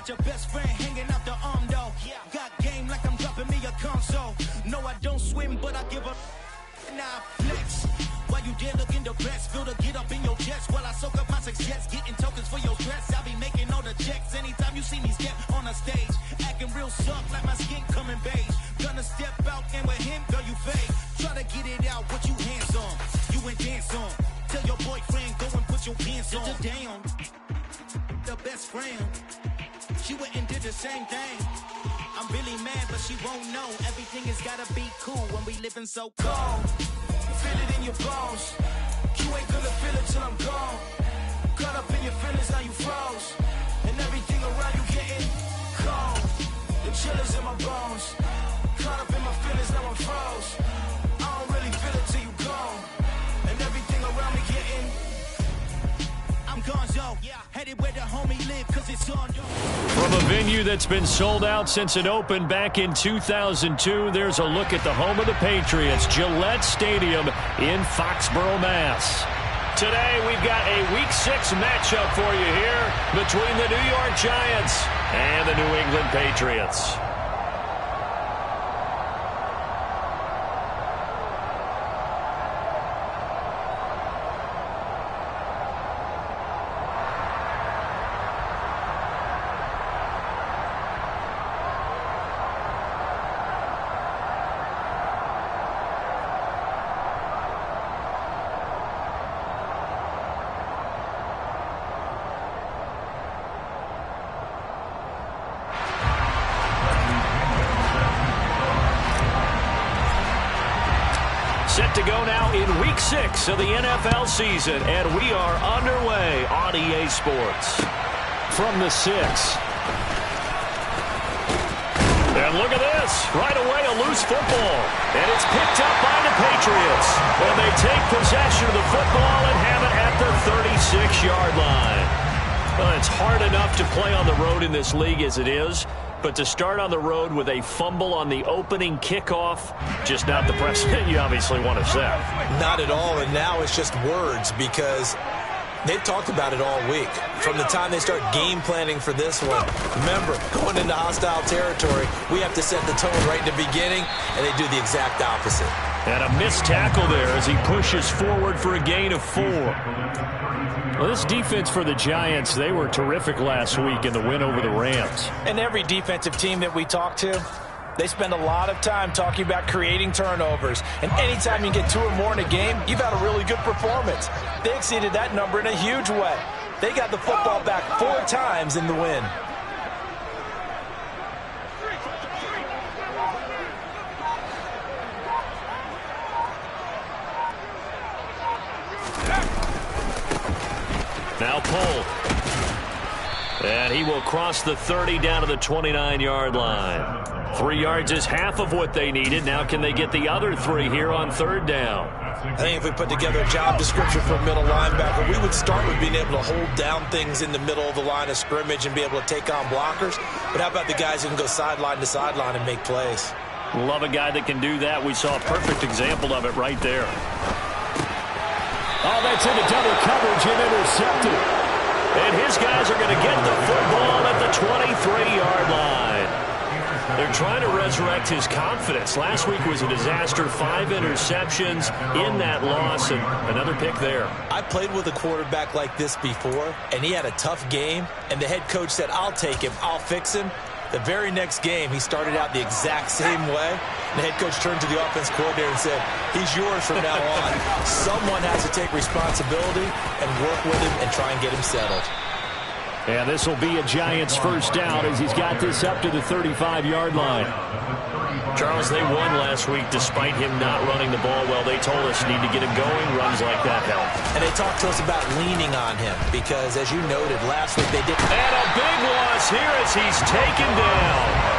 got your best friend hanging out the arm though. Got game like I'm dropping me a console. No, I don't swim, but I give a nah flex. While you there looking the best, feel the get up in your chest while I soak up my success, getting tokens for your stress. I be making all the checks anytime you see me step on a stage, acting real soft like my skin coming beige. Gonna step out and with him, girl, you fade. Try to get it out, what you hands on? You ain't dance on. Tell your boyfriend go and put your pants on. Down, the best friend. She went and did the same thing. I'm really mad, but she won't know. Everything has gotta be cool when we living so cold. Feel it in your bones. You ain't gonna feel it till I'm gone. Caught up in your feelings, now you froze. And everything around you getting cold. The chill is in my bones. Caught up in my feelings, now I'm froze. I don't really feel it till you gone. And everything around me getting, I'm gonzo. Headed where the homie live, cause it's on. From a venue that's been sold out since it opened back in 2002, there's a look at the home of the Patriots, Gillette Stadium in Foxborough, Mass. Today, we've got a Week 6 matchup for you here between the New York Giants and the New England Patriots. Set to go now in Week 6 of the NFL season, and we are underway on EA Sports. From the 6. And look at this. Right away, a loose football. And it's picked up by the Patriots. And they take possession of the football and have it at the 36-yard line. Well, it's hard enough to play on the road in this league as it is. But to start on the road with a fumble on the opening kickoff, just not the precedent you obviously want to set. Not at all, and now it's just words because they've talked about it all week. From the time they start game planning for this one, remember, going into hostile territory, we have to set the tone right in the beginning, and they do the exact opposite. And a missed tackle there as he pushes forward for a gain of 4. Well, this defense for the Giants, they were terrific last week in the win over the Rams. And every defensive team that we talk to, they spend a lot of time talking about creating turnovers. And anytime you get 2 or more in a game, you've had a really good performance. They exceeded that number in a huge way. They got the football back 4 times in the win. Now pull. And he will cross the 30 down to the 29-yard line. 3 yards is half of what they needed. Now can they get the other 3 here on 3rd down? I think if we put together a job description for a middle linebacker, we would start with being able to hold down things in the middle of the line of scrimmage and be able to take on blockers. But how about the guys who can go sideline to sideline and make plays? Love a guy that can do that. We saw a perfect example of it right there. Oh, that's into double coverage and intercepted. And his guys are going to get the football at the 23-yard line. They're trying to resurrect his confidence. Last week was a disaster. 5 interceptions in that loss, and another pick there. I played with a quarterback like this before, and he had a tough game, and the head coach said, I'll take him, I'll fix him. The very next game, he started out the exact same way. The head coach turned to the offense coordinator and said, he's yours from now on. Someone has to take responsibility and work with him and try and get him settled. And this will be a Giants first down as he's got this up to the 35-yard line. Charles, they won last week despite him not running the ball well. They told us need to get him going. Runs like that help. And they talked to us about leaning on him because, as you noted, last week they did. And a big loss here as he's taken down.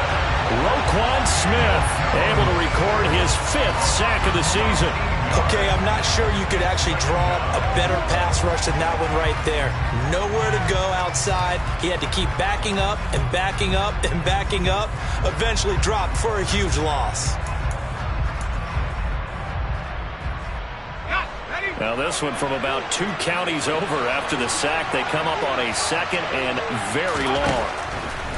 Roquan Smith able to record his 5th sack of the season. Okay, I'm not sure you could actually draw a better pass rush than that one right there. Nowhere to go outside. He had to keep backing up and backing up and backing up. Eventually dropped for a huge loss. Now this one from about 2 counties over after the sack. They come up on a 2nd and very long.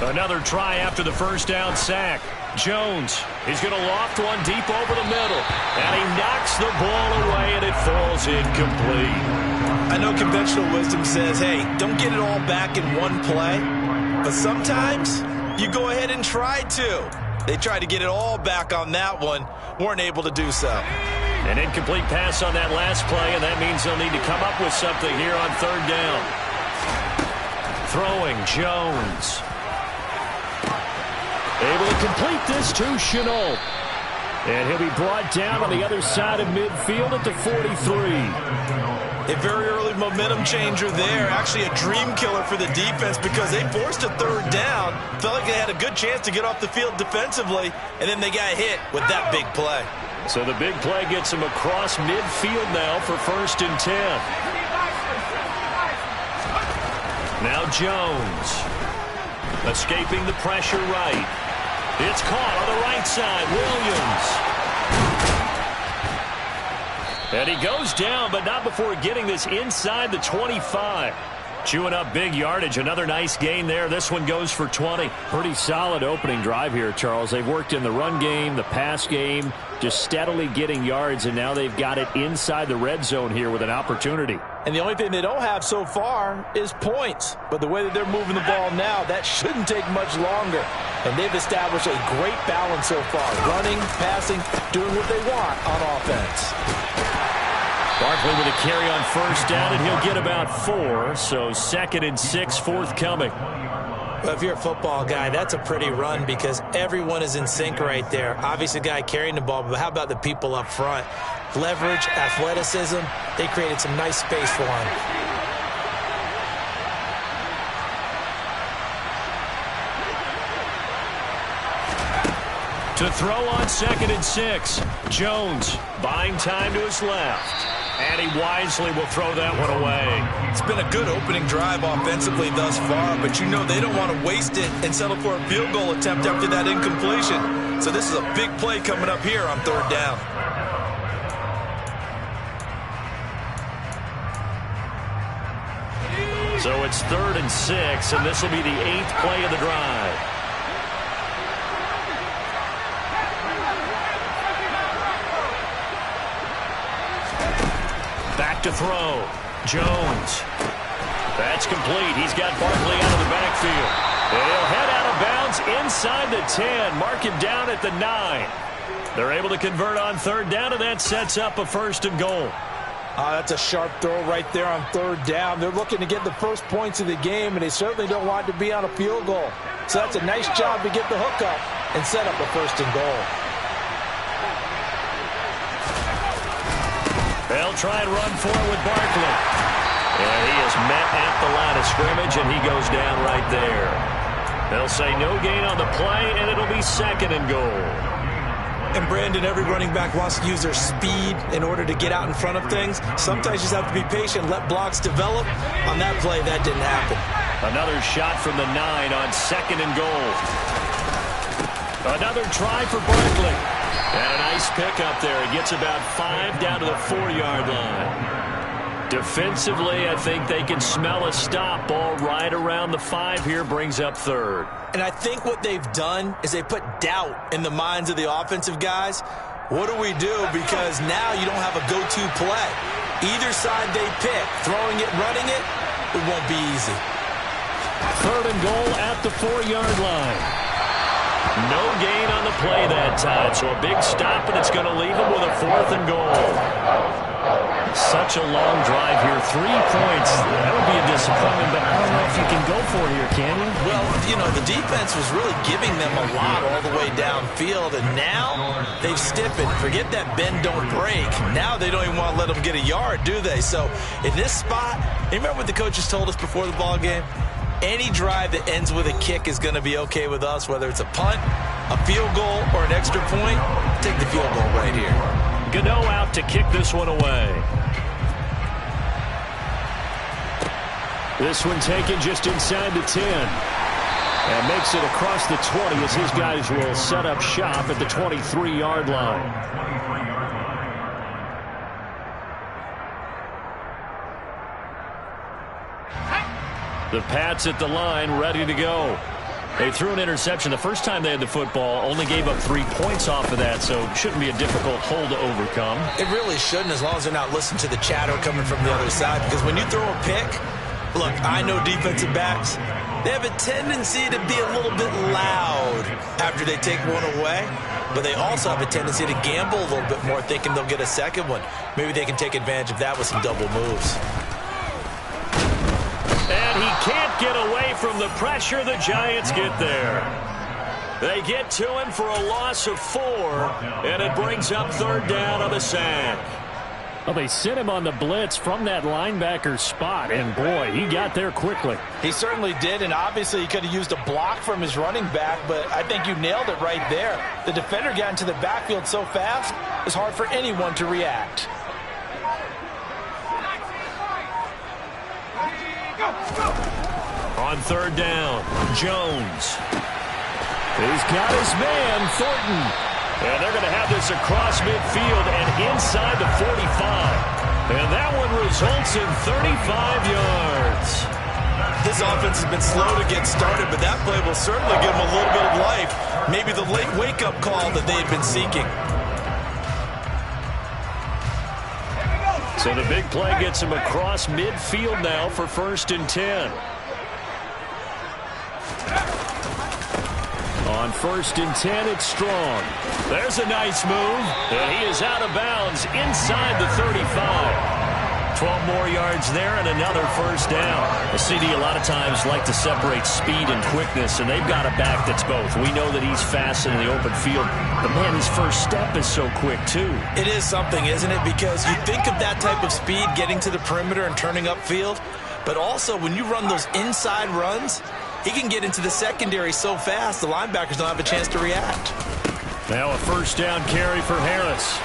Another try after the first down sack. Jones, he's going to loft one deep over the middle. And he knocks the ball away, and it falls incomplete. I know conventional wisdom says, hey, don't get it all back in one play. But sometimes you go ahead and try to. They tried to get it all back on that one. Weren't able to do so. An incomplete pass on that last play, and that means they'll need to come up with something here on third down. Throwing, Jones. Able to complete this to Chenault. And he'll be brought down on the other side of midfield at the 43. A very early momentum changer there. Actually a dream killer for the defense because they forced a third down. Felt like they had a good chance to get off the field defensively, and then they got hit with that big play. So the big play gets them across midfield now for 1st and 10. Now Jones. Escaping the pressure right. It's caught on the right side. Williams. And he goes down, but not before getting this inside the 25. Chewing up big yardage. Another nice gain there. This one goes for 20. Pretty solid opening drive here, Charles. They've worked in the run game, the pass game, just steadily getting yards, and now they've got it inside the red zone here with an opportunity. And the only thing they don't have so far is points. But the way that they're moving the ball now, that shouldn't take much longer. And they've established a great balance so far. Running, passing, doing what they want on offense. Barkley with a carry on first down, and he'll get about 4. So 2nd and 6 forthcoming. Well, if you're a football guy, that's a pretty run because everyone is in sync right there. Obviously, the guy carrying the ball, but how about the people up front? Leverage, athleticism, they created some nice space for him. To throw on 2nd and 6. Jones buying time to his left. And he wisely will throw that one away. It's been a good opening drive offensively thus far, but you know they don't want to waste it and settle for a field goal attempt after that incompletion. So this is a big play coming up here on third down. So it's 3rd and 6, and this will be the 8th play of the drive. Back to throw. Jones. That's complete. He's got Barkley out of the backfield. And he'll head out of bounds inside the 10. Mark him down at the 9. They're able to convert on third down, and that sets up a 1st and goal. That's a sharp throw right there on third down. They're looking to get the first points of the game, and they certainly don't want to be on a field goal. So that's a nice job to get the hook up and set up the 1st and goal. They'll try and run for it with Barkley. And he is met at the line of scrimmage, and he goes down right there. They'll say no gain on the play, and it'll be 2nd and goal. And Brandon, every running back wants to use their speed in order to get out in front of things. Sometimes you just have to be patient, let blocks develop. On that play, that didn't happen. Another shot from the 9 on 2nd and goal. Another try for Barkley. And a nice pickup there. He gets about 5 down to the 4-yard line. Defensively, I think they can smell a stop. Ball right around the 5 here, brings up 3rd. And I think what they've done is they put doubt in the minds of the offensive guys. What do we do? Because now you don't have a go-to play. Either side they pick, throwing it, running it, it won't be easy. 3rd and goal at the 4-yard line. No gain on the play that time, so a big stop, and it's going to leave them with a 4th and goal. Such a long drive here. 3 points. That would be a disappointment, but I don't know if you can go for it here, can you? Well, you know, the defense was really giving them a lot all the way downfield, and now they've stiffened. Forget that bend, don't break. Now they don't even want to let them get a yard, do they? So in this spot, you remember what the coaches told us before the ball game? Any drive that ends with a kick is going to be okay with us, whether it's a punt, a field goal, or an extra point. Take the field goal right here. Gano out to kick this one away. This one taken just inside the 10. And makes it across the 20 as his guys will set up shop at the 23-yard line. The Pats at the line, ready to go. They threw an interception the first time they had the football, only gave up 3 points off of that, so shouldn't be a difficult hole to overcome. It really shouldn't, as long as they're not listening to the chatter coming from the other side, because when you throw a pick, look, I know defensive backs, they have a tendency to be a little bit loud after they take one away, but they also have a tendency to gamble a little bit more, thinking they'll get a second one. Maybe they can take advantage of that with some double moves. And he can't get away from the pressure. The Giants get there. They get to him for a loss of 4, and it brings up 3rd down on the sack. Well, they sent him on the blitz from that linebacker spot, and boy, he got there quickly. He certainly did, and obviously he could have used a block from his running back, but I think you nailed it right there. The defender got into the backfield so fast, it's hard for anyone to react. On 3rd down, Jones. He's got his man, Thornton. And they're going to have this across midfield and inside the 45. And that one results in 35 yards. This offense has been slow to get started, but that play will certainly give them a little bit of life. Maybe the late wake-up call that they've been seeking. So the big play gets him across midfield now for 1st and 10. On 1st and 10, it's Strong. There's a nice move, and he is out of bounds inside the 35. 12 more yards there and another 1st down. The CD a lot of times like to separate speed and quickness, and they've got a back that's both. We know that he's fast in the open field, but man, his first step is so quick too. It is something, isn't it? Because you think of that type of speed getting to the perimeter and turning upfield, but also when you run those inside runs, he can get into the secondary so fast the linebackers don't have a chance to react. Now a 1st down carry for Harris.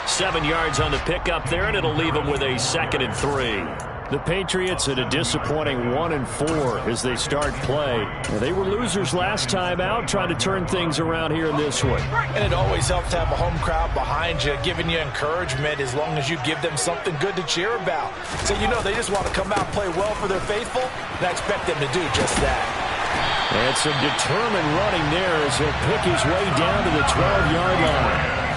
7 yards on the pickup there, and it'll leave him with a 2nd and 3. The Patriots at a disappointing 1-4 as they start play. They were losers last time out, trying to turn things around here this one. And it always helps to have a home crowd behind you, giving you encouragement as long as you give them something good to cheer about. So you know they just want to come out and play well for their faithful, and I expect them to do just that. And some determined running there as he'll pick his way down to the 12-yard line.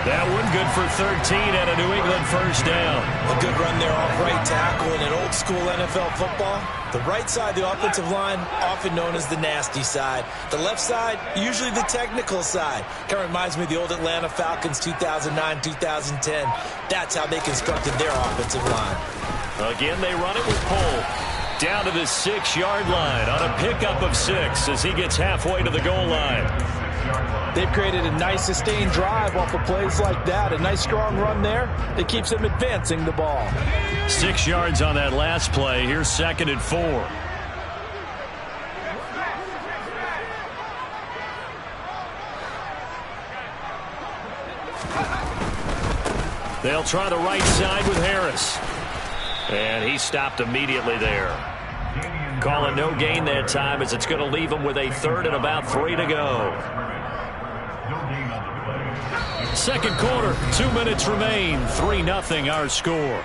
That one good for 13 and a New England 1st down. A good run there off right tackle in an old-school NFL football. The right side, the offensive line, often known as the nasty side. The left side, usually the technical side. Kind of reminds me of the old Atlanta Falcons 2009-2010. That's how they constructed their offensive line. Again, they run it with Cole. Down to the 6-yard line on a pickup of 6 as he gets halfway to the goal line. They've created a nice sustained drive off of plays like that. A nice strong run there that keeps them advancing the ball. 6 yards on that last play. Here's 2nd and 4. They'll try the right side with Harris. And he stopped immediately there. Call it no gain that time as it's going to leave him with a 3rd and about 3 to go. Second quarter, 2 minutes remain. 3-0 our score.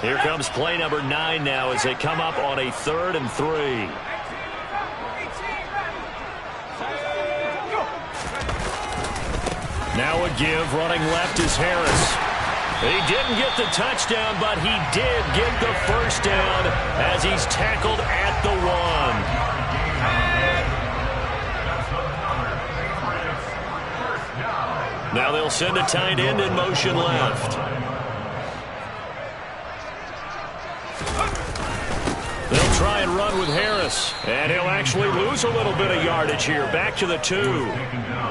Here comes play number 9 now as they come up on a 3rd and 3. Now a give, running left is Harris. He didn't get the touchdown, but he did get the 1st down as he's tackled at the 1. Now they'll send a tight end in motion left. They'll try and run with Harris, and he'll actually lose a little bit of yardage here. Back to the 2.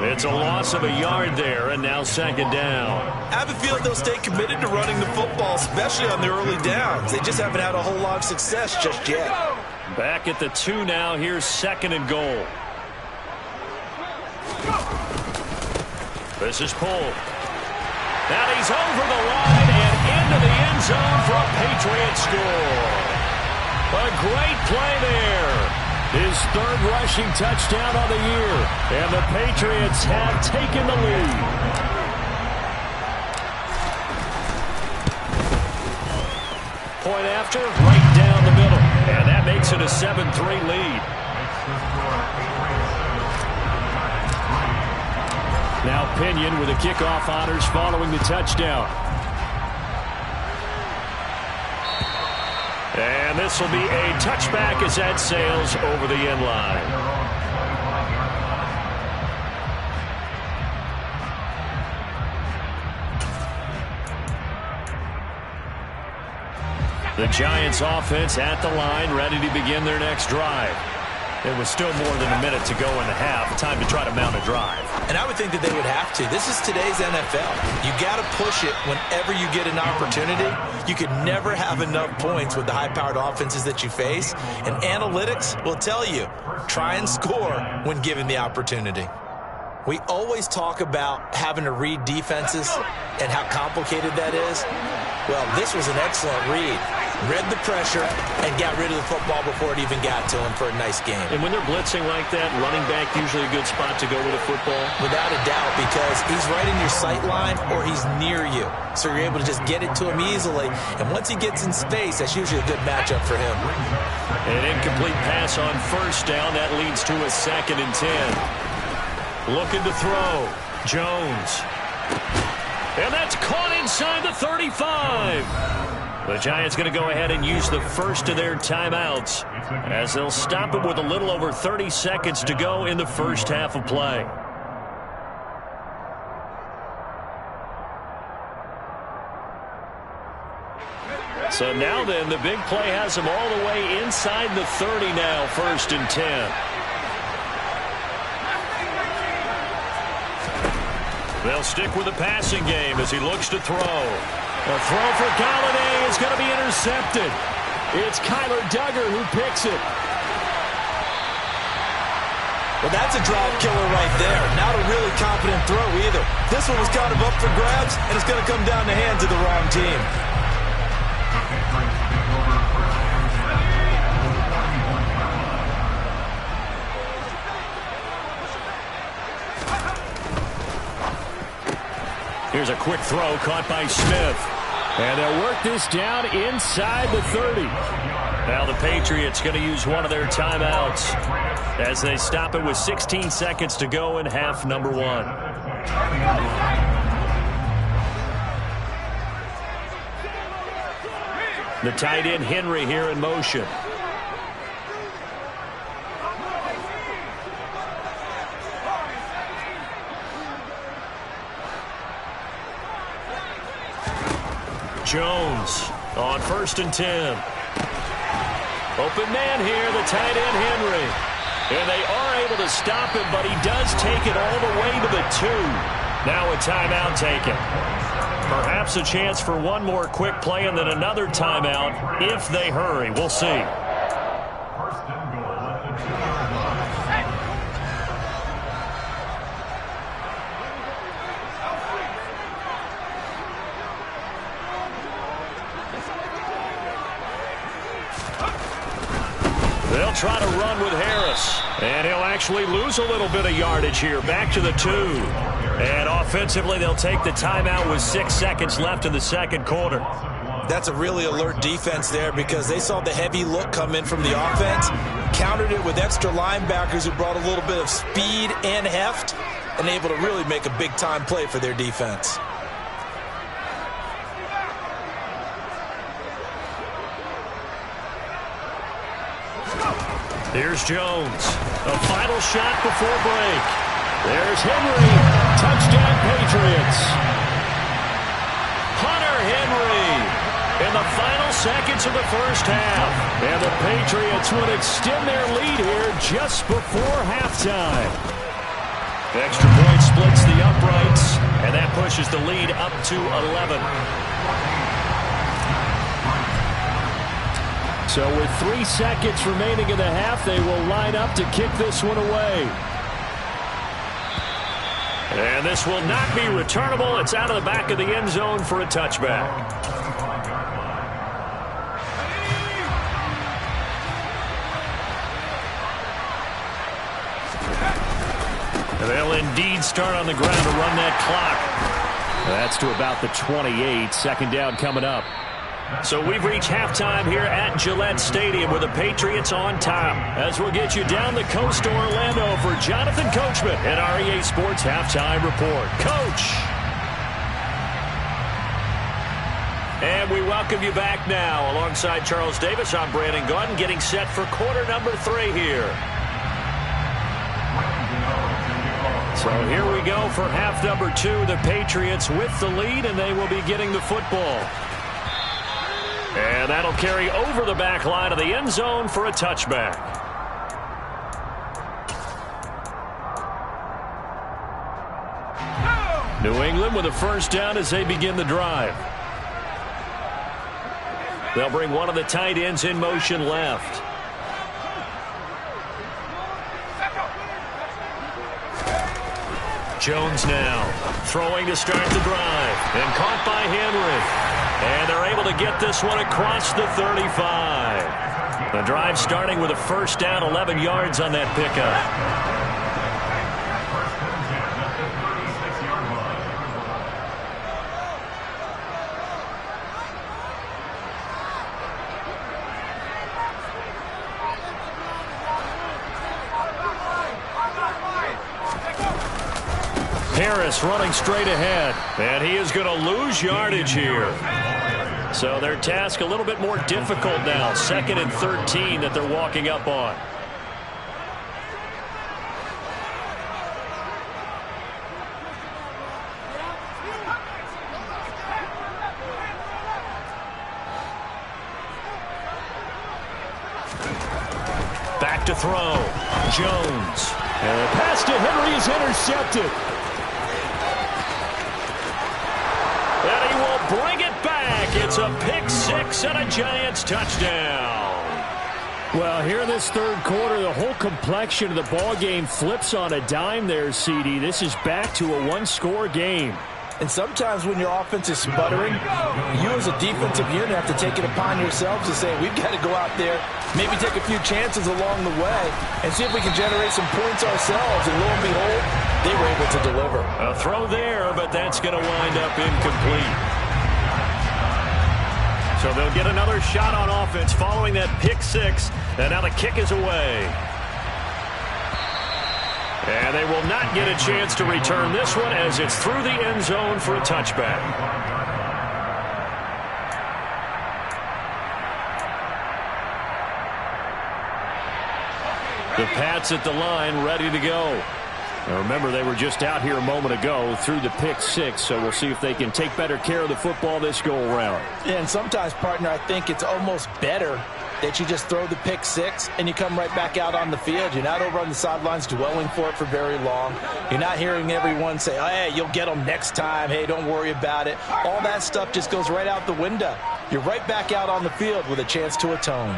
It's a loss of a yard there, and now 2nd down. I have a feeling they'll stay committed to running the football, especially on the early downs. They just haven't had a whole lot of success just yet. Back at the 2 now. Here's 2nd and goal. This is Poole. Now he's over the line and into the end zone for a Patriot score. A great play there. His 3rd rushing touchdown of the year. And the Patriots have taken the lead. Point after, right down the That makes it a 7-3 lead. Now Pinion with the kickoff honors following the touchdown. And this will be a touchback as that sails over the end line. The Giants offense at the line, ready to begin their next drive. It was still more than a minute to go in the half. Time to try to mount a drive. And I would think that they would have to. This is today's NFL. You got to push it whenever you get an opportunity. You could never have enough points with the high-powered offenses that you face. And analytics will tell you, try and score when given the opportunity. We always talk about having to read defenses and how complicated that is. Well, this was an excellent read. Read the pressure and got rid of the football before it even got to him for a nice game. And when they're blitzing like that, running back usually a good spot to go with a football? Without a doubt, because he's right in your sight line or he's near you. So you're able to just get it to him easily. And once he gets in space, that's usually a good matchup for him. An incomplete pass on first down. That leads to a 2nd and 10. Looking to throw. Jones. And that's caught inside the 35. The Giants going to go ahead and use the first of their timeouts as they'll stop it with a little over 30 seconds to go in the first half of play. So now then, the big play has them all the way inside the 30 now, 1st and 10. They'll stick with the passing game as he looks to throw. A throw for Galladay is going to be intercepted. It's Kyler Duggar who picks it. Well, that's a drive killer right there. Not a really confident throw either. This one was kind of up for grabs, and it's going to come down the hands of the wrong team. Here's a quick throw caught by Smith. And they'll work this down inside the 30. Now the Patriots going to use one of their timeouts as they stop it with 16 seconds to go in half number 1. The tight end Henry here in motion. Jones on 1st and 10. Open man here, the tight end Henry. And they are able to stop him, but he does take it all the way to the 2. Now a timeout taken. Perhaps a chance for one more quick play and then another timeout if they hurry. We'll see. They'll try to run with Harris. And he'll actually lose a little bit of yardage here. Back to the 2. And offensively, they'll take the timeout with 6 seconds left in the second quarter. That's a really alert defense there because they saw the heavy look come in from the offense, countered it with extra linebackers who brought a little bit of speed and heft, and able to really make a big-time play for their defense. Here's Jones. A final shot before break. There's Henry. Touchdown, Patriots. Hunter Henry in the final seconds of the first half. And the Patriots would extend their lead here just before halftime. Extra point splits the uprights, and that pushes the lead up to 11. So with 3 seconds remaining in the half, they will line up to kick this one away. And this will not be returnable. It's out of the back of the end zone for a touchback. They'll indeed start on the ground to run that clock. That's to about the 28. Second down coming up. So we've reached halftime here at Gillette Stadium with the Patriots on top. As we'll get you down the coast to Orlando for Jonathan Coachman and our EA Sports Halftime Report. Coach! And we welcome you back now. Alongside Charles Davis, I'm Brandon Gaudin, getting set for quarter number 3 here. So here we go for half number 2. The Patriots with the lead, and they will be getting the football. And that'll carry over the back line of the end zone for a touchback. New England with a first down as they begin the drive. They'll bring one of the tight ends in motion left. Jones now throwing to start the drive, and caught by Henry. And they're able to get this one across the 35. The drive starting with a first down, 11 yards on that pickup. Harris running straight ahead, and he is going to lose yardage here. So their task a little bit more difficult now. 2nd and 13 that they're walking up on. Back to throw. Jones. And the pass to Henry is intercepted. And he will bring it back. It's a pick 6 and a Giants touchdown. Well, here in this third quarter, the whole complexion of the ball game flips on a dime there, CD. This is back to a one-score game. And sometimes when your offense is sputtering, you as a defensive unit have to take it upon yourselves to say, we've got to go out there, maybe take a few chances along the way, and see if we can generate some points ourselves. And lo and behold, they were able to deliver. A throw there, but that's going to wind up incomplete. So they'll get another shot on offense following that pick 6, and now the kick is away. And they will not get a chance to return this one as it's through the end zone for a touchback. The Pats at the line ready to go. Now remember, they were just out here a moment ago through the pick 6, so we'll see if they can take better care of the football this go-around. Yeah, and sometimes, partner, I think it's almost better that you just throw the pick 6 and you come right back out on the field. You're not over on the sidelines dwelling for it for very long. You're not hearing everyone say, oh, hey, you'll get them next time. Hey, don't worry about it. All that stuff just goes right out the window. You're right back out on the field with a chance to atone.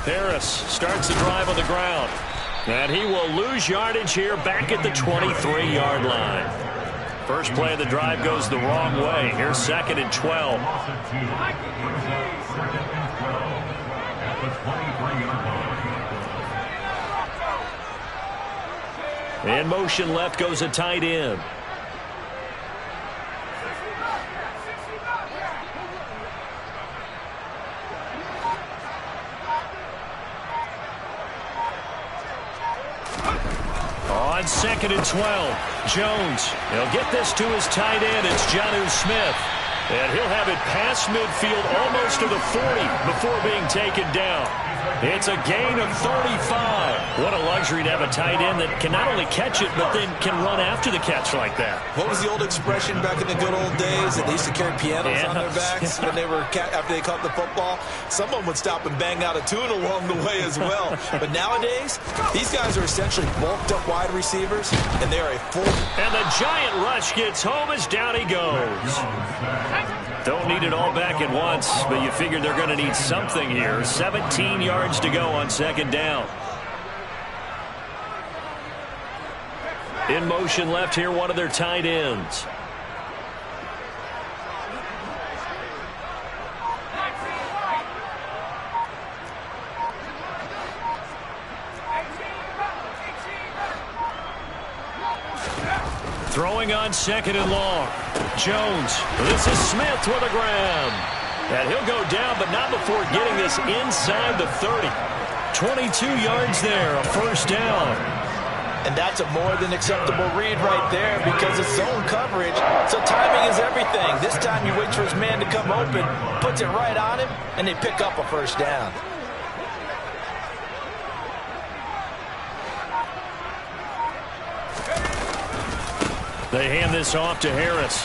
Harris starts the drive on the ground. And he will lose yardage here back at the 23-yard line. First play of the drive goes the wrong way. Here's 2nd and 12. In motion left goes a tight end. On 2nd and 12, Jones. He'll get this to his tight end. It's Jonnu Smith. And he'll have it past midfield almost to the 40 before being taken down. It's a gain of 35. What a luxury to have a tight end that can not only catch it, but then can run after the catch like that. What was the old expression back in the good old days that they used to carry pianos on their backs when they were after they caught the football? Someone would stop and bang out a tune along the way as well. But nowadays, these guys are essentially bulked up wide receivers, and they are a full. And the giant rush gets home as down he goes. Don't need it all back at once, but you figure they're going to need something here. 17 yards to go on 2nd down. In motion left here, one of their tight ends. Throwing on 2nd and long. Jones. This is Smith with a grab. And he'll go down, but not before getting this inside the 30. 22 yards there, a first down. And that's a more than acceptable read right there because it's zone coverage, so timing is everything. This time you wait for his man to come open, puts it right on him, and they pick up a first down. They hand this off to Harris.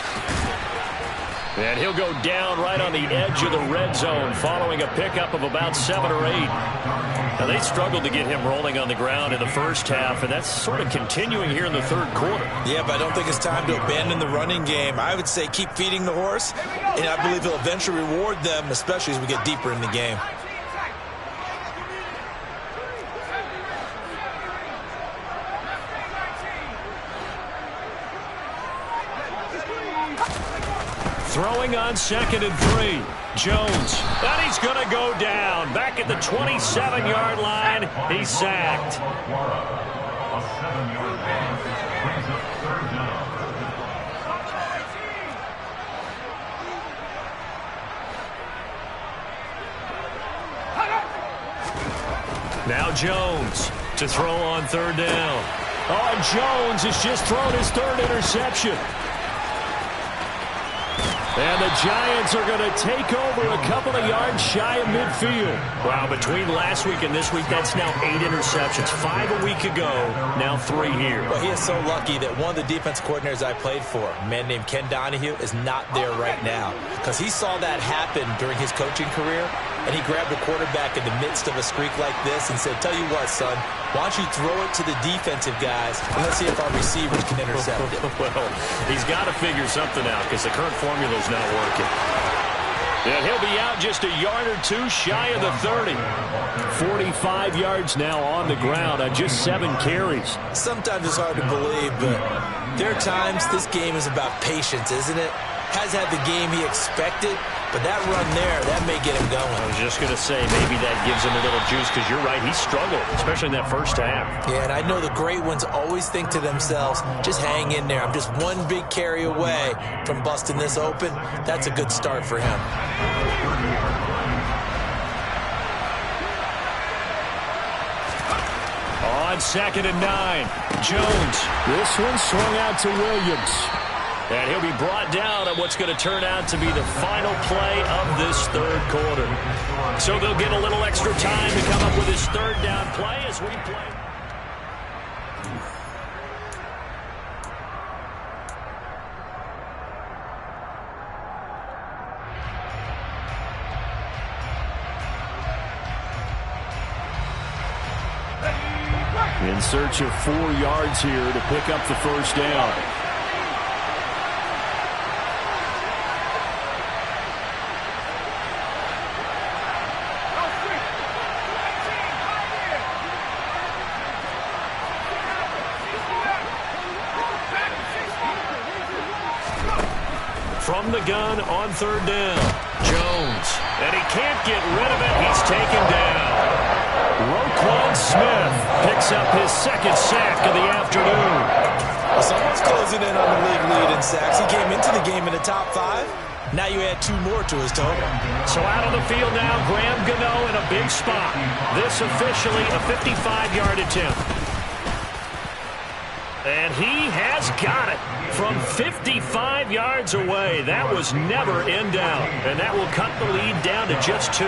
And he'll go down right on the edge of the red zone following a pickup of about 7 or 8. Now, they struggled to get him rolling on the ground in the first half, and that's sort of continuing here in the third quarter. Yeah, but I don't think it's time to abandon the running game. I would say keep feeding the horse, and I believe he'll eventually reward them, especially as we get deeper in the game. Throwing on 2nd and 3. Jones. And he's going to go down. Back at the 27-yard line. He's sacked. Now Jones to throw on 3rd down. Oh, and Jones has just thrown his 3rd interception. And the Giants are going to take over a couple of yards shy of midfield. Wow, between last week and this week, that's now 8 interceptions. 5 a week ago, now 3 here. Well, he is so lucky that one of the defense coordinators I played for, a man named Ken Donahue, is not there right now. Because he saw that happen during his coaching career, and he grabbed a quarterback in the midst of a streak like this and said, tell you what, son, why don't you throw it to the defensive guys, and let's see if our receivers can intercept it. Well, he's got to figure something out because the current formula's not working. And he'll be out just a yard or 2 shy of the 30. 45 yards now on the ground on just 7 carries. Sometimes it's hard to believe, but there are times this game is about patience, isn't it? Has had the game he expected, but that run there, that may get him going. I was just going to say, maybe that gives him a little juice because you're right, he struggled, especially in that first half. Yeah, and I know the great ones always think to themselves, just hang in there. I'm just one big carry away from busting this open. That's a good start for him. On 2nd and 9, Jones. This one swung out to Williams. And he'll be brought down on what's going to turn out to be the final play of this 3rd quarter. So they'll get a little extra time to come up with his 3rd down play as we play. In search of 4 yards here to pick up the first down. From the gun on 3rd down, Jones. And he can't get rid of it. He's taken down. Roquan Smith picks up his 2nd sack of the afternoon. Well, someone's closing in on the league lead in sacks. He came into the game in the top 5. Now you add 2 more to his total. So out on the field now, Graham Gano in a big spot. This officially a 55-yard attempt. And he has got it from 55 yards away. That was never in doubt. And that will cut the lead down to just 2.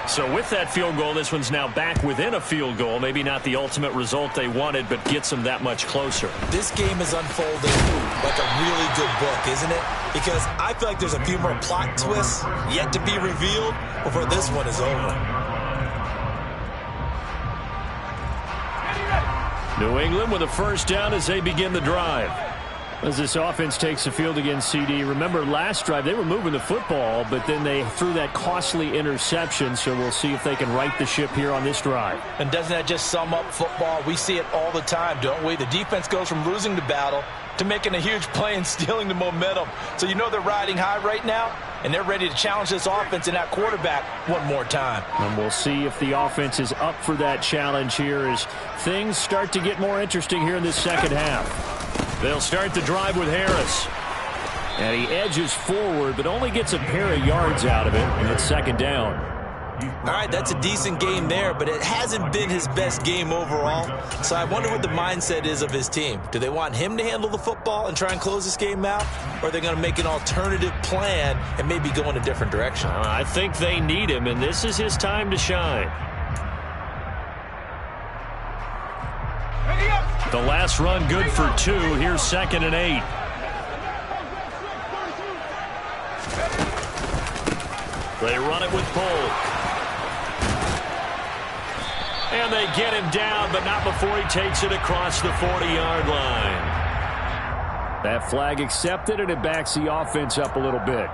So with that field goal, this one's now back within a field goal. Maybe not the ultimate result they wanted, but gets them that much closer. This game is unfolding like a really good book, isn't it? Because I feel like there's a few more plot twists yet to be revealed before this one is over. New England with a first down as they begin the drive. As this offense takes the field against CD. Remember, last drive, they were moving the football, but then they threw that costly interception, so we'll see if they can right the ship here on this drive. And doesn't that just sum up football? We see it all the time, don't we? The defense goes from losing the battle to making a huge play and stealing the momentum. So you know they're riding high right now, and they're ready to challenge this offense and that quarterback one more time. And we'll see if the offense is up for that challenge here as things start to get more interesting here in this second half. They'll start the drive with Harris. And he edges forward, but only gets a pair of yards out of it, and it's second down. All right, that's a decent game there, but it hasn't been his best game overall. So I wonder what the mindset is of his team. Do they want him to handle the football and try and close this game out? Or are they going to make an alternative plan and maybe go in a different direction? I think they need him, and this is his time to shine. The last run good for 2. Here's 2nd and 8. They run it with Polk. And they get him down, but not before he takes it across the 40-yard line. That flag accepted, and it backs the offense up a little bit.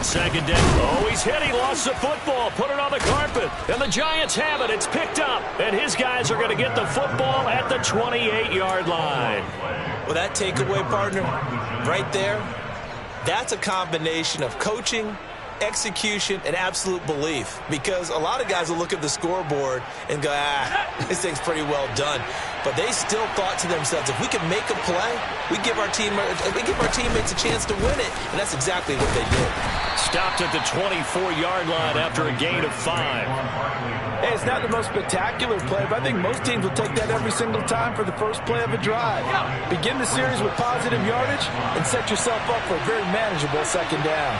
Second down. Oh, he's hit. He lost the football. Put it on the carpet. And the Giants have it. It's picked up. And his guys are going to get the football at the 28-yard line. Well, that takeaway, partner, right there, that's a combination of coaching, execution, and absolute belief. Because a lot of guys will look at the scoreboard and go, this thing's pretty well done. But they still thought to themselves, if we can make a play, we give our teammates a chance to win it. And that's exactly what they did. Stopped at the 24-yard line after a gain of 5. Hey, it's not the most spectacular play, but I think most teams will take that every single time for the first play of a drive. Begin the series with positive yardage and set yourself up for a very manageable second down.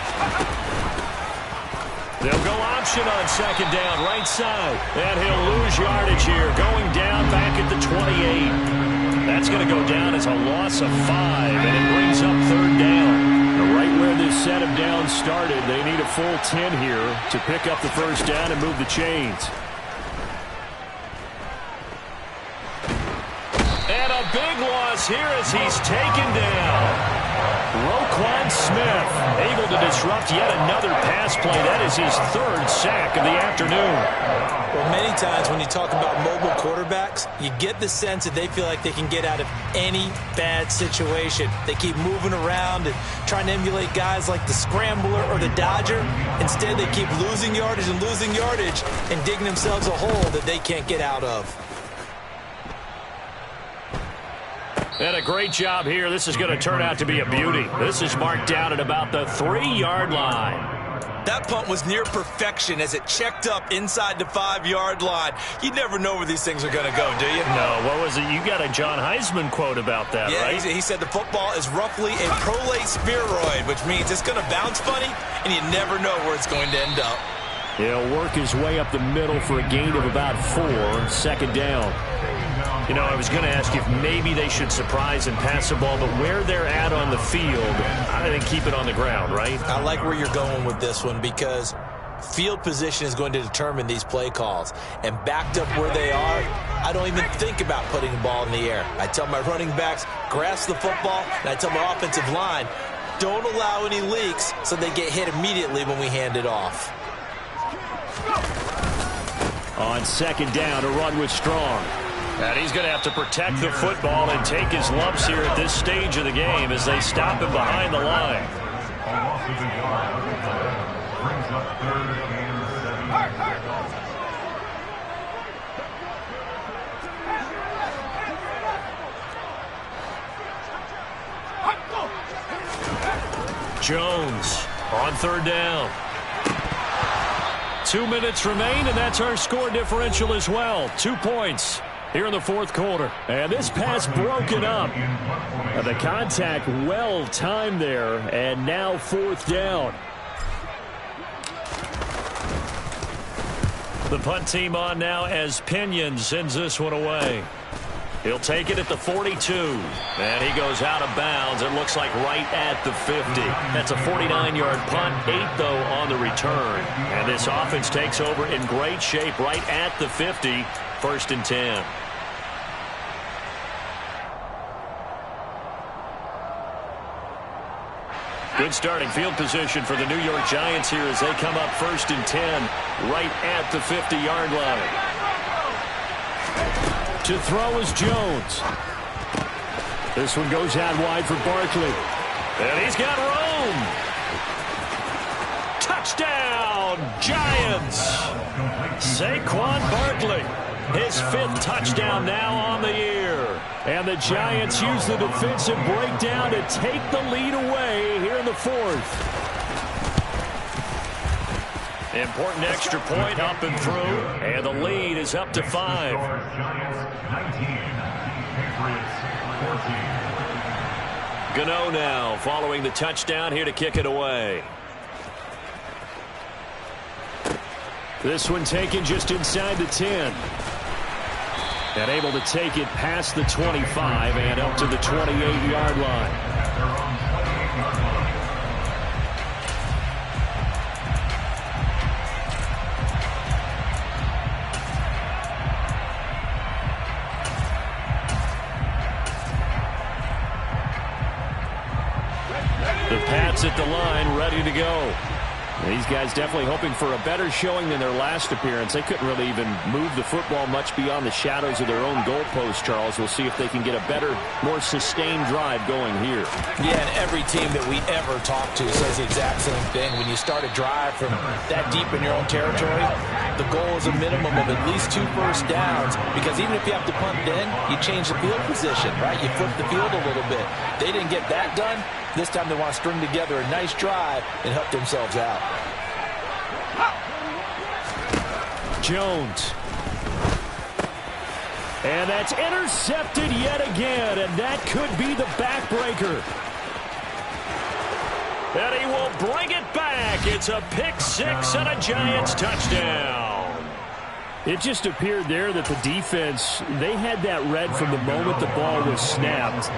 They'll go option on second down, right side. And he'll lose yardage here, going down back at the 28. That's going to go down as a loss of 5, and it brings up third down. Right where this set of downs started, they need a full 10 here to pick up the first down and move the chains. And a big loss here as he's taken down. Roquan Smith able to disrupt yet another pass play. That is his 3rd sack of the afternoon. Well, many times when you talk about mobile quarterbacks, you get the sense that they feel like they can get out of any bad situation. They keep moving around and trying to emulate guys like the Scrambler or the Dodger. Instead, they keep losing yardage and digging themselves a hole that they can't get out of. And a great job here. This is going to turn out to be a beauty. This is marked down at about the 3-yard line. That punt was near perfection as it checked up inside the 5-yard line. You never know where these things are going to go, do you? No, what was it? You got a John Heisman quote about that, right? Yeah, he said the football is roughly a prolate spheroid, which means it's going to bounce funny, and you never know where it's going to end up. He'll work his way up the middle for a gain of about 4, second down. You know, I was going to ask if maybe they should surprise and pass the ball, but where they're at on the field, I think keep it on the ground, right? I like where you're going with this one because field position is going to determine these play calls. And backed up where they are, I don't even think about putting the ball in the air. I tell my running backs, grasp the football, and I tell my offensive line, don't allow any leaks so they get hit immediately when we hand it off. On second down, a run with Strong. And he's going to have to protect the football and take his lumps here at this stage of the game as they stop him behind the line. Jones on third down. 2 minutes remain, and that's our score differential as well. 2 points here in the fourth quarter. And this pass broken up. The contact well timed there, and now fourth down. The punt team on now as Pinion sends this one away. He'll take it at the 42. And he goes out of bounds. It looks like right at the 50. That's a 49-yard punt, 8, though, on the return. And this offense takes over in great shape right at the 50, 1st and 10. Good starting field position for the New York Giants here as they come up 1st and 10 right at the 50-yard line. To throw is Jones. This one goes out wide for Barkley. And he's got room. Touchdown, Giants. Saquon Barkley. His 5th touchdown now on the year. And the Giants use the defensive breakdown to take the lead away here in the 4th. Important extra point up and through. And the lead is up to 5. Gano now following the touchdown here to kick it away. This one taken just inside the 10. And able to take it past the 25 and up to the 28-yard line. The Pats at the line, ready to go. These guys definitely hoping for a better showing than their last appearance. They couldn't really even move the football much beyond the shadows of their own goalpost, Charles. We'll see if they can get a better, more sustained drive going here. Yeah, and every team that we ever talk to says the exact same thing. When you start a drive from that deep in your own territory, the goal is a minimum of at least 2 first downs, because even if you have to punt then, you change the field position, right? You flip the field a little bit. They didn't get that done. This time they want to string together a nice drive and help themselves out. Jones. And that's intercepted yet again, and that could be the backbreaker. And he will bring it back. It's a pick 6 and a Giants touchdown. It just appeared there that the defense, they had that read from the moment the ball was snapped.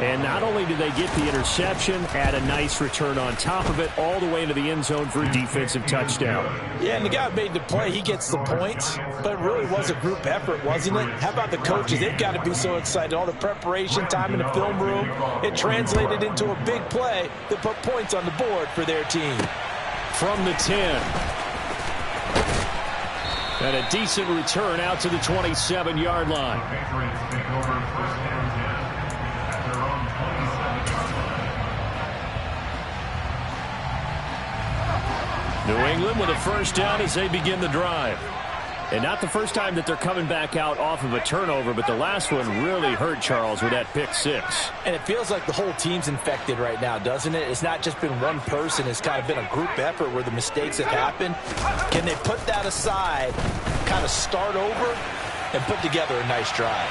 And not only did they get the interception, add a nice return on top of it, all the way into the end zone for a defensive touchdown. Yeah, and the guy made the play. He gets the points. But it really was a group effort, wasn't it? How about the coaches? They've got to be so excited. All the preparation time in the film room, it translated into a big play that put points on the board for their team. From the 10. And a decent return out to the 27-yard line. New England with a first down as they begin the drive. And not the first time that they're coming back out off of a turnover, but the last one really hurt, Charles, with that pick 6. And it feels like the whole team's infected right now, doesn't it? It's not just been one person. It's kind of been a group effort where the mistakes have happened. Can they put that aside, kind of start over, and put together a nice drive?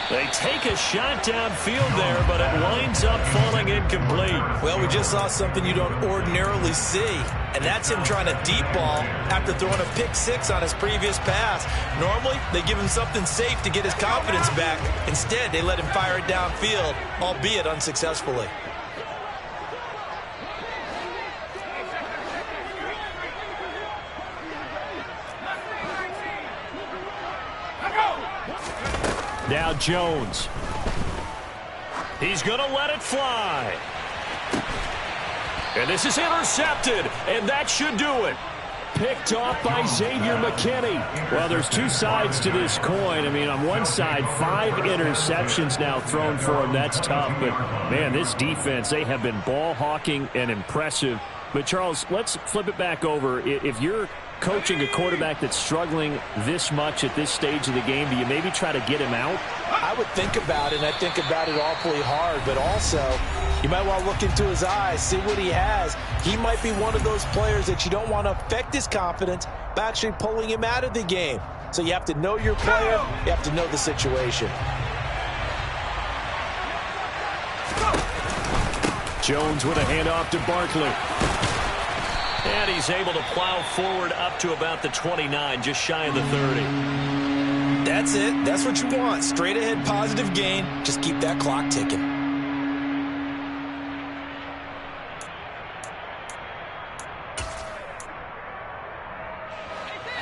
They take a shot downfield there, but it winds up falling incomplete. Well, we just saw something you don't ordinarily see, and that's him trying to deep ball after throwing a pick 6 on his previous pass. Normally, they give him something safe to get his confidence back. Instead, they let him fire it downfield, albeit unsuccessfully. Now Jones. He's going to let it fly. And this is intercepted, and that should do it. Picked off by Xavier McKinney. Well, there's two sides to this coin. I mean, on one side, 5 interceptions now thrown for him. That's tough. But, man, this defense, they have been ball hawking and impressive. But, Charles, let's flip it back over. If you're coaching a quarterback that's struggling this much at this stage of the game, do you maybe try to get him out? I would think about it, and I think about it awfully hard. But also, you might want to look into his eyes, see what he has. He might be one of those players that you don't want to affect his confidence by actually pulling him out of the game. So you have to know your player. You have to know the situation. Jones with a handoff to Barkley. And he's able to plow forward up to about the 29, just shy of the 30. That's it. That's what you want. Straight ahead positive gain. Just keep that clock ticking.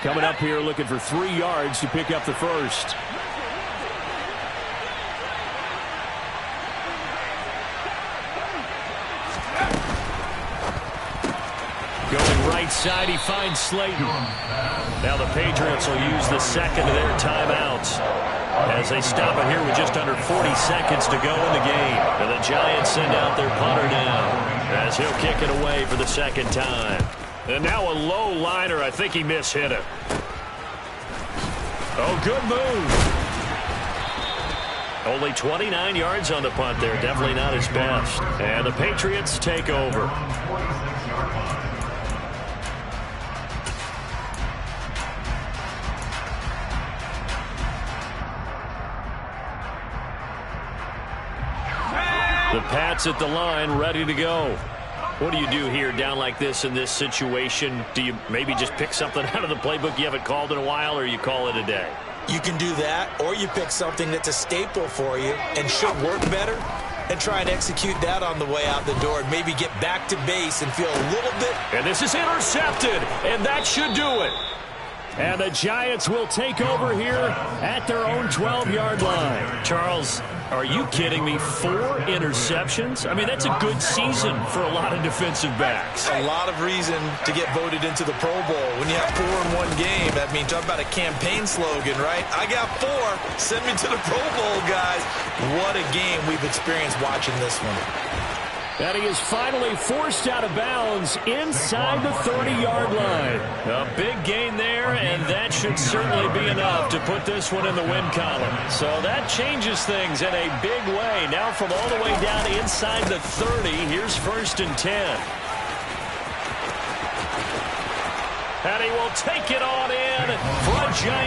Coming up here looking for 3 yards to pick up the first. Going right side, he finds Slayton. Now the Patriots will use the second of their timeouts as they stop it here with just under 40 seconds to go in the game. And the Giants send out their punter now as he'll kick it away for the second time. And now a low liner. I think he mishit it. Oh, good move. Only 29 yards on the punt there. Definitely not his best. And the Patriots take over. The Pats at the line, ready to go. What do you do here down like this in this situation? Do you maybe just pick something out of the playbook you haven't called in a while, or you call it a day? You can do that, or you pick something that's a staple for you and should work better and try and execute that on the way out the door and maybe get back to base and feel a little bit. And this is intercepted, and that should do it. And the Giants will take over here at their own 12-yard line. Charles, are you kidding me? 4 interceptions? I mean, that's a good season for a lot of defensive backs. A lot of reason to get voted into the Pro Bowl. When you have 4 in one game, I mean, talk about a campaign slogan, right? I got 4. Send me to the Pro Bowl, guys. What a game we've experienced watching this one. And he is finally forced out of bounds inside the 30-yard line. A big gain there, and that should certainly be enough to put this one in the win column. So that changes things in a big way. Now from all the way down inside the 30, here's 1st and 10. And he will take it on in for a Giant.